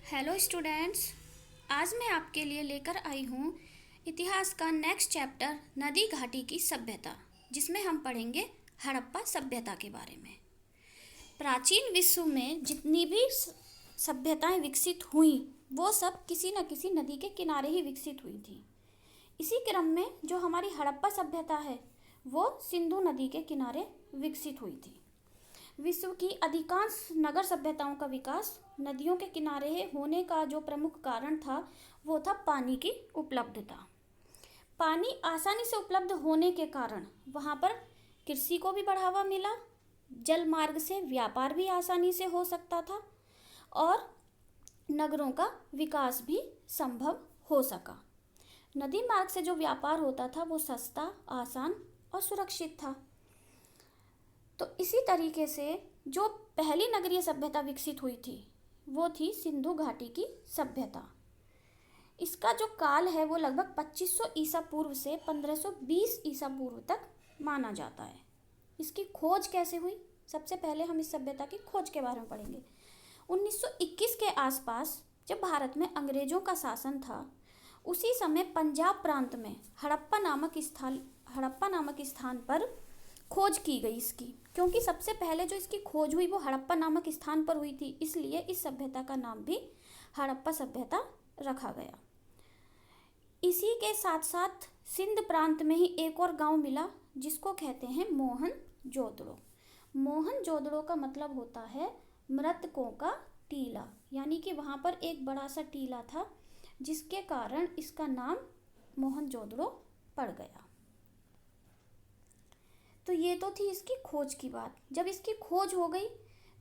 Hello students. आज मैं आपके लिए लेकर आई हूँ इतिहास का नेक्स्ट चैप्टर नदी घाटी की सभ्यता, जिसमें हम पढ़ेंगे हड़प्पा सभ्यता के बारे में। प्राचीन विश्व में जितनी भी सभ्यताएं विकसित हुई वो सब किसी न किसी नदी के किनारे ही विकसित हुई थी। इसी क्रम में जो हमारी हड़प्पा सभ्यता है वो सिंधु नदी के किनारे विकसित हुई थी। विश्व की अधिकांश नगर सभ्यताओं का विकास नदियों के किनारे होने का जो प्रमुख कारण था वो था पानी की उपलब्धता। पानी आसानी से उपलब्ध होने के कारण वहाँ पर कृषि को भी बढ़ावा मिला, जल मार्ग से व्यापार भी आसानी से हो सकता था और नगरों का विकास भी संभव हो सका। नदी मार्ग से जो व्यापार होता था वो सस्ता, आसान और सुरक्षित था। तो इसी तरीके से जो पहली नगरीय सभ्यता विकसित हुई थी वो थी सिंधु घाटी की सभ्यता। इसका जो काल है वो लगभग 2500 ईसा पूर्व से 1520 ईसा पूर्व तक माना जाता है। इसकी खोज कैसे हुई, सबसे पहले हम इस सभ्यता की खोज के बारे में पढ़ेंगे। 1921 के आसपास जब भारत में अंग्रेजों का शासन था, उसी समय पंजाब प्रांत में हड़प्पा नामक स्थान पर खोज की गई इसकी, क्योंकि सबसे पहले जो इसकी खोज हुई वो हड़प्पा नामक स्थान पर हुई थी, इसलिए इस सभ्यता का नाम भी हड़प्पा सभ्यता रखा गया। इसी के साथ साथ सिंध प्रांत में ही एक और गांव मिला जिसको कहते हैं मोहनजोदड़ो। मोहनजोदड़ो का मतलब होता है मृतकों का टीला, यानी कि वहाँ पर एक बड़ा सा टीला था जिसके कारण इसका नाम मोहनजोदड़ो पड़ गया। तो ये तो थी इसकी खोज की बात। जब इसकी खोज हो गई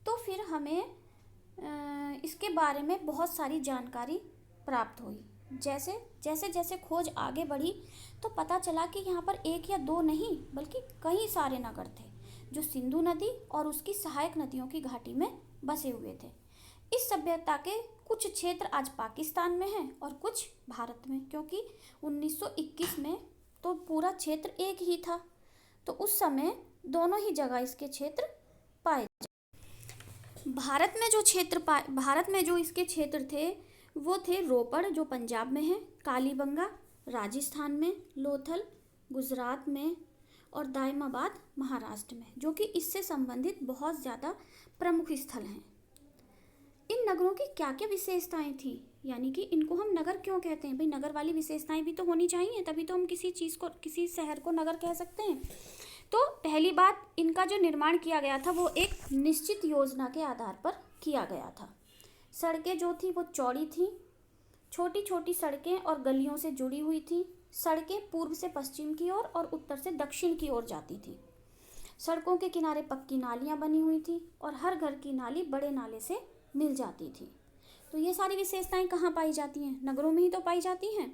तो फिर हमें इसके बारे में बहुत सारी जानकारी प्राप्त हुई। जैसे जैसे खोज आगे बढ़ी तो पता चला कि यहाँ पर एक या दो नहीं बल्कि कई सारे नगर थे जो सिंधु नदी और उसकी सहायक नदियों की घाटी में बसे हुए थे। इस सभ्यता के कुछ क्षेत्र आज पाकिस्तान में हैं और कुछ भारत में, क्योंकि 1921 में तो पूरा क्षेत्र एक ही था, तो उस समय दोनों ही जगह इसके क्षेत्र पाए जाते। भारत में जो इसके क्षेत्र थे वो थे रोपड़ जो पंजाब में है, कालीबंगा राजस्थान में, लोथल गुजरात में और दायमाबाद महाराष्ट्र में, जो कि इससे संबंधित बहुत ज़्यादा प्रमुख स्थल हैं। इन नगरों की क्या क्या विशेषताएं थी, यानी कि इनको हम नगर क्यों कहते हैं? भाई नगर वाली विशेषताएं भी तो होनी चाहिए, तभी तो हम किसी शहर को नगर कह सकते हैं। तो पहली बात, इनका जो निर्माण किया गया था वो एक निश्चित योजना के आधार पर किया गया था। सड़कें जो थी वो चौड़ी थी, छोटी छोटी सड़कें और गलियों से जुड़ी हुई थी। सड़कें पूर्व से पश्चिम की ओर और उत्तर से दक्षिण की ओर जाती थी। सड़कों के किनारे पक्की नालियाँ बनी हुई थी और हर घर की नाली बड़े नाले से मिल जाती थी। तो ये सारी विशेषताएं कहाँ पाई जाती हैं? नगरों में ही तो पाई जाती हैं।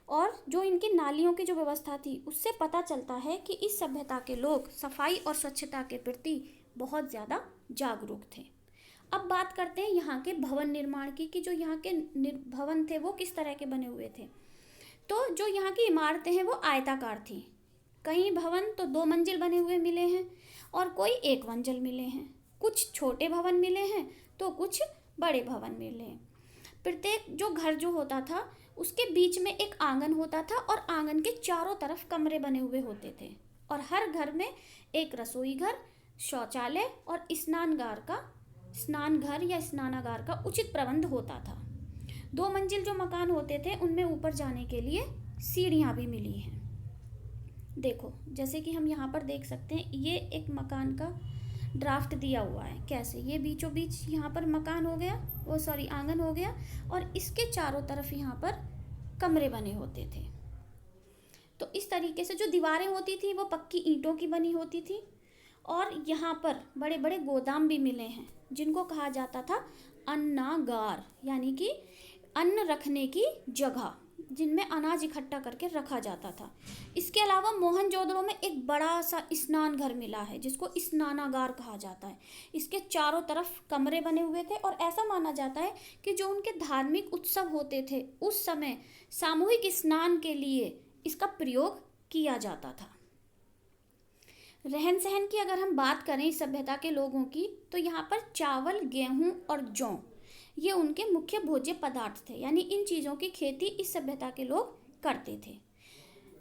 और जो इनकी नालियों की जो व्यवस्था थी उससे पता चलता है कि इस सभ्यता के लोग सफाई और स्वच्छता के प्रति बहुत ज़्यादा जागरूक थे। अब बात करते हैं यहाँ के भवन निर्माण की, कि जो यहाँ के भवन थे वो किस तरह के बने हुए थे। तो जो यहाँ की इमारतें हैं वो आयताकार थी। कई भवन तो 2 मंजिल बने हुए मिले हैं और कोई 1 मंजिल मिले हैं। कुछ छोटे भवन मिले हैं तो कुछ बड़े भवन मिले हैं। प्रत्येक जो घर जो होता था उसके बीच में एक आंगन होता था और आंगन के चारों तरफ कमरे बने हुए होते थे और हर घर में एक रसोई घर, शौचालय और स्नान घर या स्नानागार का उचित प्रबंध होता था। 2 मंजिल जो मकान होते थे उनमें ऊपर जाने के लिए सीढ़ियाँ भी मिली हैं। देखो जैसे कि हम यहाँ पर देख सकते हैं, ये एक मकान का ड्राफ्ट दिया हुआ है। कैसे? ये बीचों बीच यहाँ पर मकान हो गया, आंगन हो गया और इसके चारों तरफ यहाँ पर कमरे बने होते थे। तो इस तरीके से जो दीवारें होती थी वो पक्की ईंटों की बनी होती थी और यहाँ पर बड़े बड़े गोदाम भी मिले हैं जिनको कहा जाता था अन्नागार, यानी कि अन्न रखने की जगह, जिनमें अनाज इकट्ठा करके रखा जाता था। इसके अलावा मोहनजोदड़ो में एक बड़ा सा स्नान घर मिला है जिसको स्नानागार कहा जाता है। इसके चारों तरफ कमरे बने हुए थे और ऐसा माना जाता है कि जो उनके धार्मिक उत्सव होते थे उस समय सामूहिक स्नान के लिए इसका प्रयोग किया जाता था। रहन सहन की अगर हम बात करें इस सभ्यता के लोगों की, तो यहाँ पर चावल, गेहूँ और जौ ये उनके मुख्य भोज्य पदार्थ थे, यानी इन चीज़ों की खेती इस सभ्यता के लोग करते थे।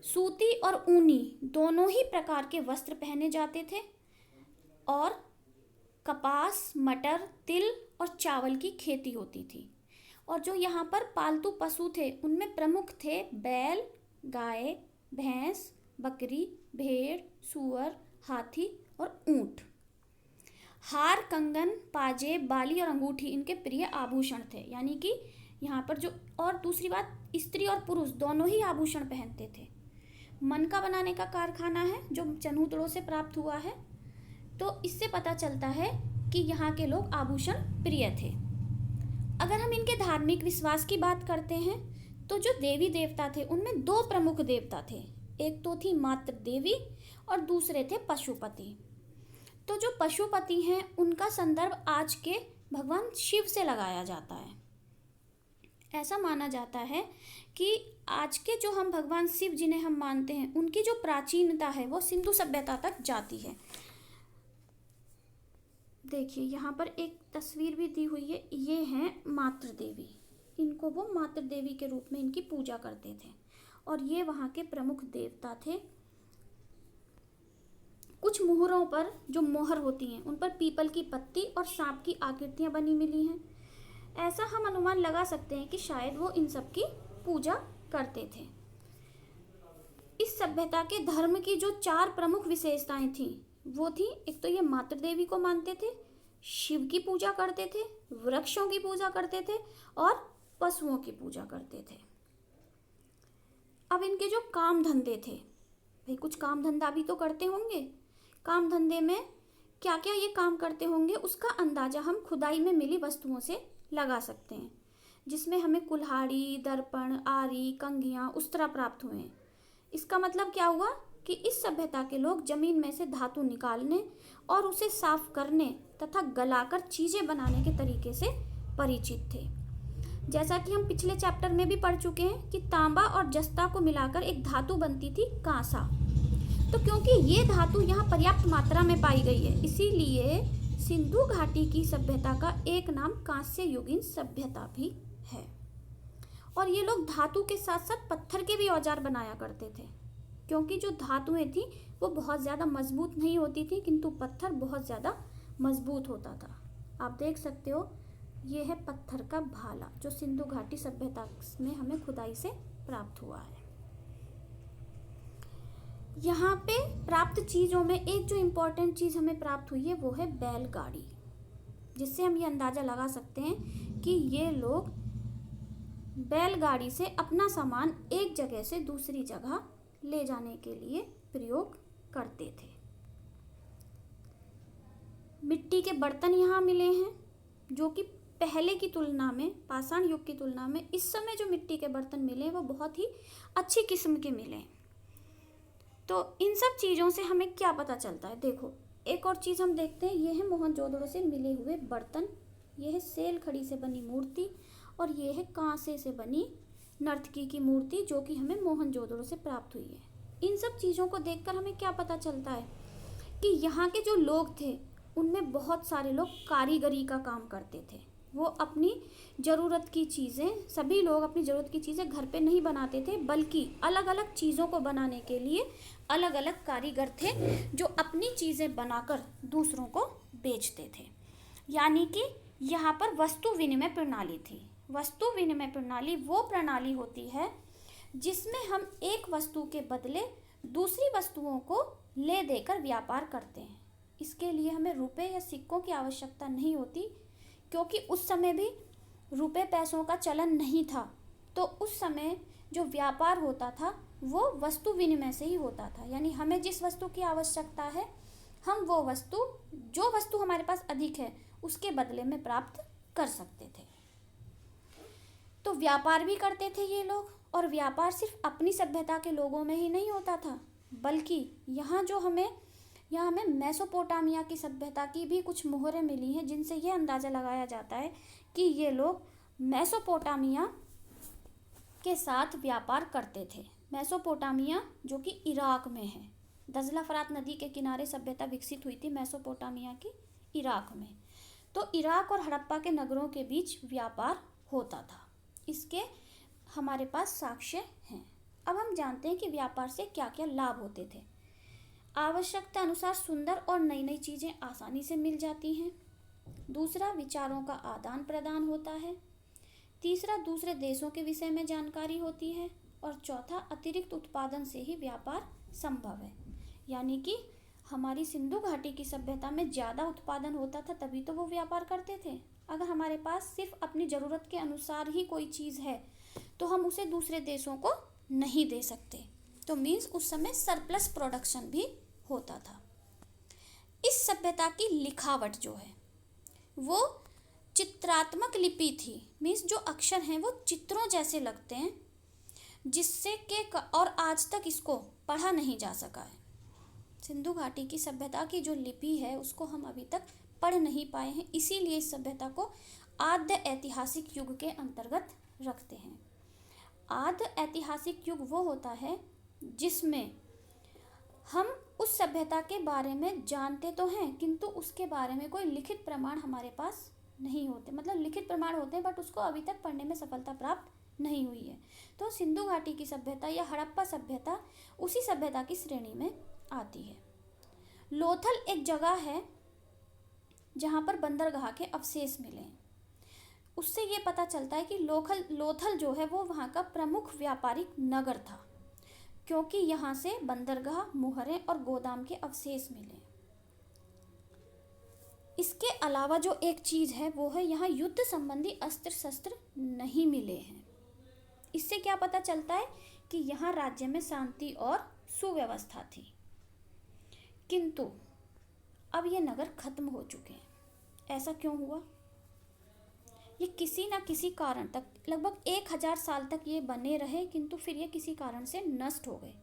सूती और ऊनी दोनों ही प्रकार के वस्त्र पहने जाते थे और कपास, मटर, तिल और चावल की खेती होती थी। और जो यहाँ पर पालतू पशु थे उनमें प्रमुख थे बैल, गाय, भैंस, बकरी, भेड़, सूअर, हाथी और ऊंट। हार, कंगन, पाजे, बाली और अंगूठी इनके प्रिय आभूषण थे, यानी कि यहाँ पर जो, और दूसरी बात, स्त्री और पुरुष दोनों ही आभूषण पहनते थे। मनका बनाने का कारखाना है जो चनूतड़ों से प्राप्त हुआ है, तो इससे पता चलता है कि यहाँ के लोग आभूषण प्रिय थे। अगर हम इनके धार्मिक विश्वास की बात करते हैं तो जो देवी देवता थे उनमें दो प्रमुख देवता थे, एक तो थी मातृ देवी और दूसरे थे पशुपति। तो जो पशुपति हैं उनका संदर्भ आज के भगवान शिव से लगाया जाता है। ऐसा माना जाता है कि आज के जो हम भगवान शिव जिन्हें हम मानते हैं उनकी जो प्राचीनता है वो सिंधु सभ्यता तक जाती है। देखिए यहाँ पर एक तस्वीर भी दी हुई है, ये हैं मातृ देवी। इनको वो मातृ देवी के रूप में इनकी पूजा करते थे और ये वहाँ के प्रमुख देवता थे। कुछ मोहरों पर जो मोहर होती हैं उन पर पीपल की पत्ती और सांप की आकृतियाँ बनी मिली हैं। ऐसा हम अनुमान लगा सकते हैं कि शायद वो इन सब की पूजा करते थे। इस सभ्यता के धर्म की जो 4 प्रमुख विशेषताएं थी वो थी, एक तो ये मातृ देवी को मानते थे, शिव की पूजा करते थे, वृक्षों की पूजा करते थे और पशुओं की पूजा करते थे। अब इनके जो काम धंधे थे, भाई कुछ काम धंधा भी तो करते होंगे। काम धंधे में क्या क्या ये काम करते होंगे उसका अंदाजा हम खुदाई में मिली वस्तुओं से लगा सकते हैं, जिसमें हमें कुल्हाड़ी, दर्पण, आरी, कंघियाँ, उस्तरा प्राप्त हुए हैं। इसका मतलब क्या हुआ कि इस सभ्यता के लोग जमीन में से धातु निकालने और उसे साफ करने तथा गलाकर चीजें बनाने के तरीके से परिचित थे। जैसा कि हम पिछले चैप्टर में भी पढ़ चुके हैं कि तांबा और जस्ता को मिलाकर एक धातु बनती थी कांसा। तो क्योंकि ये धातु यहाँ पर्याप्त मात्रा में पाई गई है, इसीलिए सिंधु घाटी की सभ्यता का एक नाम कांस्य युगीन सभ्यता भी है। और ये लोग धातु के साथ साथ पत्थर के भी औजार बनाया करते थे, क्योंकि जो धातुएं थी वो बहुत ज़्यादा मजबूत नहीं होती थी, किंतु पत्थर बहुत ज़्यादा मजबूत होता था। आप देख सकते हो ये है पत्थर का भाला जो सिंधु घाटी सभ्यता में हमें खुदाई से प्राप्त हुआ है। यहाँ पे प्राप्त चीज़ों में एक जो इम्पोर्टेंट चीज़ हमें प्राप्त हुई है वो है बैलगाड़ी, जिससे हम ये अंदाज़ा लगा सकते हैं कि ये लोग बैलगाड़ी से अपना सामान एक जगह से दूसरी जगह ले जाने के लिए प्रयोग करते थे। मिट्टी के बर्तन यहाँ मिले हैं जो कि पहले की तुलना में, पाषाण युग की तुलना में इस समय जो मिट्टी के बर्तन मिले वो बहुत ही अच्छी किस्म के मिले। तो इन सब चीज़ों से हमें क्या पता चलता है, देखो एक और चीज़ हम देखते हैं, ये है मोहनजोदड़ो से मिले हुए बर्तन, ये है सेल खड़ी से बनी मूर्ति और ये है कांसे से बनी नर्तकी की मूर्ति जो कि हमें मोहनजोदड़ो से प्राप्त हुई है। इन सब चीज़ों को देखकर हमें क्या पता चलता है कि यहाँ के जो लोग थे उनमें बहुत सारे लोग कारीगरी का काम करते थे। वो अपनी ज़रूरत की चीज़ें, सभी लोग अपनी ज़रूरत की चीज़ें घर पे नहीं बनाते थे, बल्कि अलग अलग चीज़ों को बनाने के लिए अलग अलग कारीगर थे जो अपनी चीज़ें बनाकर दूसरों को बेचते थे। यानी कि यहाँ पर वस्तु विनिमय प्रणाली थी। वस्तु विनिमय प्रणाली वो प्रणाली होती है जिसमें हम एक वस्तु के बदले दूसरी वस्तुओं को ले देकर व्यापार करते हैं। इसके लिए हमें रुपए या सिक्कों की आवश्यकता नहीं होती, क्योंकि उस समय भी रुपए पैसों का चलन नहीं था। तो उस समय जो व्यापार होता था वो वस्तु विनिमय से ही होता था, यानी हमें जिस वस्तु की आवश्यकता है हम वो वस्तु, जो वस्तु हमारे पास अधिक है उसके बदले में प्राप्त कर सकते थे। तो व्यापार भी करते थे ये लोग, और व्यापार सिर्फ अपनी सभ्यता के लोगों में ही नहीं होता था, बल्कि यहाँ हमें मेसोपोटामिया की सभ्यता की भी कुछ मोहरें मिली हैं जिनसे ये अंदाज़ा लगाया जाता है कि ये लोग मेसोपोटामिया के साथ व्यापार करते थे। मेसोपोटामिया जो कि इराक में है, दजला फरात नदी के किनारे सभ्यता विकसित हुई थी मेसोपोटामिया की इराक में। तो इराक और हड़प्पा के नगरों के बीच व्यापार होता था। इसके हमारे पास साक्ष्य हैं। अब हम जानते हैं कि व्यापार से क्या क्या लाभ होते थे। आवश्यकता अनुसार सुंदर और नई नई चीज़ें आसानी से मिल जाती हैं। दूसरा, विचारों का आदान प्रदान होता है। तीसरा, दूसरे देशों के विषय में जानकारी होती है। और चौथा, अतिरिक्त उत्पादन से ही व्यापार संभव है। यानी कि हमारी सिंधु घाटी की सभ्यता में ज़्यादा उत्पादन होता था, तभी तो वो व्यापार करते थे। अगर हमारे पास सिर्फ अपनी ज़रूरत के अनुसार ही कोई चीज़ है तो हम उसे दूसरे देशों को नहीं दे सकते। तो मीन्स उस समय सरप्लस प्रोडक्शन भी होता था। इस सभ्यता की लिखावट जो है वो चित्रात्मक लिपि थी। मीन्स जो अक्षर हैं वो चित्रों जैसे लगते हैं, जिससे के और आज तक इसको पढ़ा नहीं जा सका है। सिंधु घाटी की सभ्यता की जो लिपि है उसको हम अभी तक पढ़ नहीं पाए हैं, इसीलिए इस सभ्यता को आद्य ऐतिहासिक युग के अंतर्गत रखते हैं। आद्य ऐतिहासिक युग वो होता है जिसमें हम उस सभ्यता के बारे में जानते तो हैं, किंतु उसके बारे में कोई लिखित प्रमाण हमारे पास नहीं होते। मतलब लिखित प्रमाण होते हैं बट उसको अभी तक पढ़ने में सफलता प्राप्त नहीं हुई है। तो सिंधु घाटी की सभ्यता या हड़प्पा सभ्यता उसी सभ्यता की श्रेणी में आती है। लोथल एक जगह है जहाँ पर बंदरगाह के अवशेष मिले हैं। उससे ये पता चलता है कि लोथल जो है वो वहाँ का प्रमुख व्यापारिक नगर था, क्योंकि यहाँ से बंदरगाह, मुहरें और गोदाम के अवशेष मिले। इसके अलावा जो एक चीज़ है वो है यहाँ युद्ध संबंधी अस्त्र शस्त्र नहीं मिले हैं। इससे क्या पता चलता है कि यहाँ राज्य में शांति और सुव्यवस्था थी। किंतु अब ये नगर खत्म हो चुके हैं। ऐसा क्यों हुआ? ये किसी न किसी कारण तक लगभग 1000 साल तक ये बने रहे, किंतु फिर ये किसी कारण से नष्ट हो गए।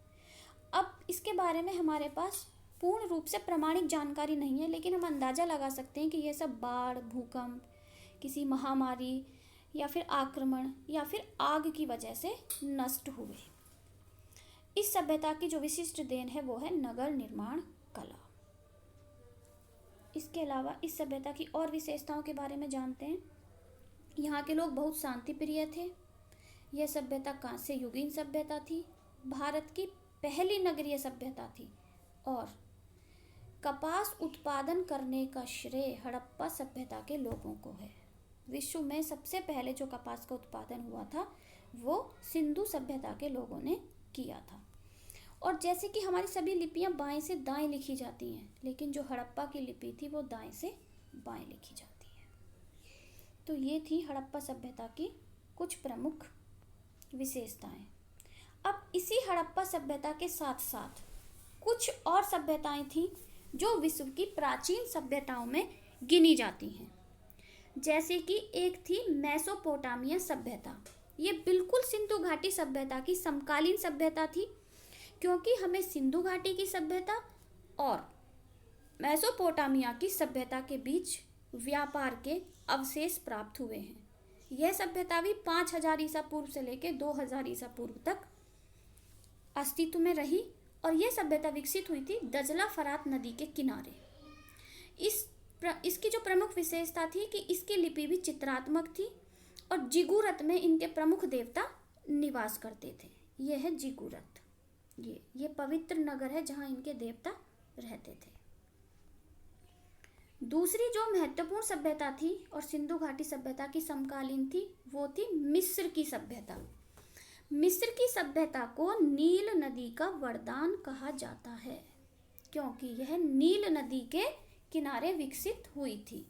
अब इसके बारे में हमारे पास पूर्ण रूप से प्रामाणिक जानकारी नहीं है, लेकिन हम अंदाज़ा लगा सकते हैं कि ये सब बाढ़, भूकंप, किसी महामारी या फिर आक्रमण या फिर आग की वजह से नष्ट हुए। इस सभ्यता की जो विशिष्ट देन है वो है नगर निर्माण कला। इसके अलावा इस सभ्यता की और विशेषताओं के बारे में जानते हैं। यहाँ के लोग बहुत शांति प्रिय थे। यह सभ्यता कांस्य युगीन सभ्यता थी, भारत की पहली नगरीय सभ्यता थी और कपास उत्पादन करने का श्रेय हड़प्पा सभ्यता के लोगों को है। विश्व में सबसे पहले जो कपास का उत्पादन हुआ था वो सिंधु सभ्यता के लोगों ने किया था। और जैसे कि हमारी सभी लिपियां बाएं से दाएं लिखी जाती हैं, लेकिन जो हड़प्पा की लिपि थी वो दाएं से बाएं लिखी जाती है। तो ये थी हड़प्पा सभ्यता की कुछ प्रमुख विशेषताएं। अब इसी हड़प्पा सभ्यता के साथ साथ कुछ और सभ्यताएं थीं जो विश्व की प्राचीन सभ्यताओं में गिनी जाती हैं। जैसे कि एक थी मेसोपोटामिया सभ्यता। ये बिल्कुल सिंधु घाटी सभ्यता की समकालीन सभ्यता थी, क्योंकि हमें सिंधु घाटी की सभ्यता और मेसोपोटामिया की सभ्यता के बीच व्यापार के अवशेष प्राप्त हुए हैं। यह सभ्यता भी 5000 ईसा पूर्व से लेकर 2000 ईसा पूर्व तक अस्तित्व में रही और यह सभ्यता विकसित हुई थी दजला फरात नदी के किनारे। इसकी जो प्रमुख विशेषता थी कि इसकी लिपि भी चित्रात्मक थी और जिगुरत में इनके प्रमुख देवता निवास करते थे। यह है जिगुरत, ये पवित्र नगर है जहाँ इनके देवता रहते थे। दूसरी जो महत्वपूर्ण सभ्यता थी और सिंधु घाटी सभ्यता की समकालीन थी वो थी मिस्र की सभ्यता। मिस्र की सभ्यता को नील नदी का वरदान कहा जाता है, क्योंकि यह नील नदी के किनारे विकसित हुई थी।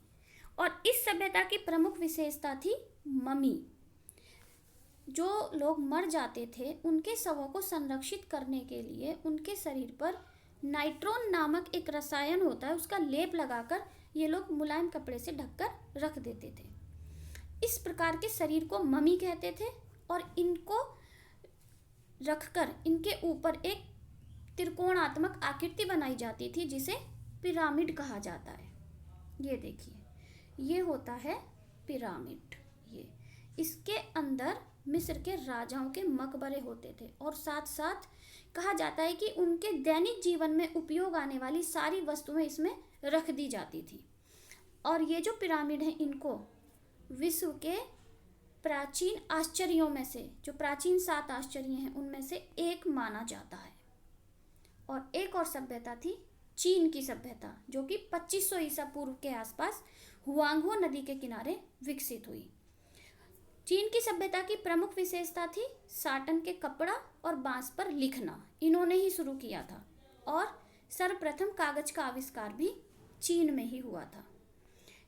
और इस सभ्यता की प्रमुख विशेषता थी ममी। जो लोग मर जाते थे उनके शवों को संरक्षित करने के लिए उनके शरीर पर नाइट्रोन नामक एक रसायन होता है, उसका लेप लगाकर ये लोग मुलायम कपड़े से ढककर रख देते थे। इस प्रकार के शरीर को ममी कहते थे और इनको रखकर इनके ऊपर एक त्रिकोणात्मक आकृति बनाई जाती थी जिसे पिरामिड कहा जाता है। ये देखिए, ये होता है पिरामिड। ये इसके अंदर मिस्र के राजाओं के मकबरे होते थे और साथ साथ कहा जाता है कि उनके दैनिक जीवन में उपयोग आने वाली सारी वस्तुएं इसमें रख दी जाती थी। और ये जो पिरामिड हैं इनको विश्व के प्राचीन आश्चर्यों में से, जो प्राचीन 7 आश्चर्य हैं उनमें से एक माना जाता है। और एक और सभ्यता थी चीन की सभ्यता, जो कि 2500 ईसा पूर्व के आसपास हुआंगहो नदी के किनारे विकसित हुई। चीन की सभ्यता की प्रमुख विशेषता थी साटन के कपड़ा और बांस पर लिखना, इन्होंने ही शुरू किया था। और सर्वप्रथम कागज का आविष्कार भी चीन में ही हुआ था।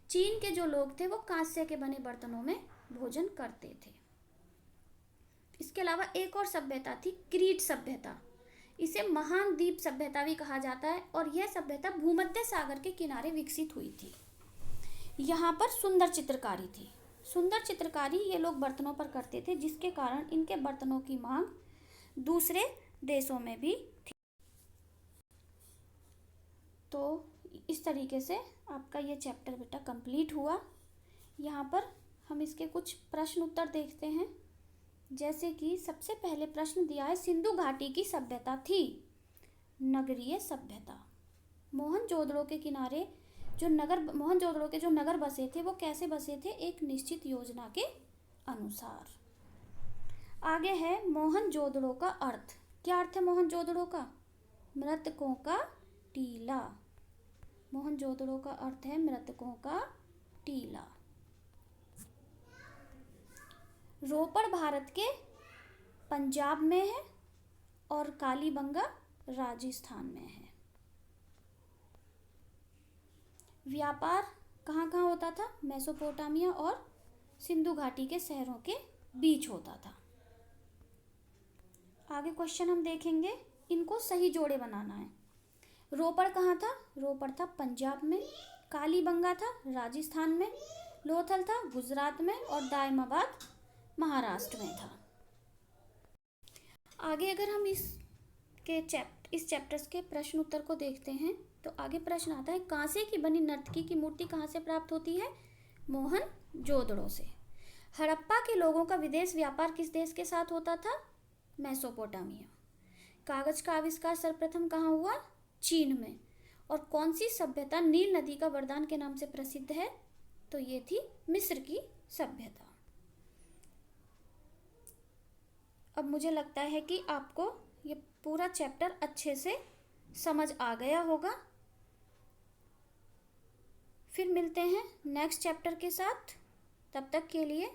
चीन के जो लोग थे वो कांस्य के बने बर्तनों में भोजन करते थे। इसके अलावा एक और सभ्यता थी क्रीट सभ्यता, इसे महान द्वीप सभ्यता भी कहा जाता है। और यह सभ्यता भूमध्य सागर के किनारे विकसित हुई थी। यहाँ पर सुंदर चित्रकारी थी। सुंदर चित्रकारी ये लोग बर्तनों पर करते थे, जिसके कारण इनके बर्तनों की मांग दूसरे देशों में भी थी। तो इस तरीके से आपका ये चैप्टर बेटा कंप्लीट हुआ। यहाँ पर हम इसके कुछ प्रश्न उत्तर देखते हैं। जैसे कि सबसे पहले प्रश्न दिया है, सिंधु घाटी की सभ्यता थी नगरीय सभ्यता। मोहनजोदड़ो के किनारे मोहनजोदड़ो के जो नगर बसे थे वो कैसे बसे थे? एक निश्चित योजना के अनुसार। आगे है मोहनजोदड़ो का अर्थ। क्या अर्थ है मोहनजोदड़ो का? मृतकों का टीला। मोहनजोदड़ो का अर्थ है मृतकों का टीला। रोपड़ भारत के पंजाब में है और कालीबंगा राजस्थान में है। व्यापार कहाँ कहाँ होता था? मेसोपोटामिया और सिंधु घाटी के शहरों के बीच होता था। आगे क्वेश्चन हम देखेंगे, इनको सही जोड़े बनाना है। रोपड़ कहाँ था? रोपड़ था पंजाब में, कालीबंगा था राजस्थान में, लोथल था गुजरात में और दायमाबाद महाराष्ट्र में था। आगे अगर हम इस चैप्टर्स के प्रश्न उत्तर को देखते हैं तो आगे प्रश्न आता है, कांसे की बनी नर्तकी की मूर्ति कहाँ से प्राप्त होती है? मोहनजोदड़ो से। हड़प्पा के लोगों का विदेश व्यापार किस देश के साथ होता था? मेसोपोटामिया। कागज का आविष्कार सर्वप्रथम कहाँ हुआ? चीन में। और कौन सी सभ्यता नील नदी का वरदान के नाम से प्रसिद्ध है? तो ये थी मिस्र की सभ्यता। अब मुझे लगता है कि आपको ये पूरा चैप्टर अच्छे से समझ आ गया होगा। फिर मिलते हैं नेक्स्ट चैप्टर के साथ। तब तक के लिए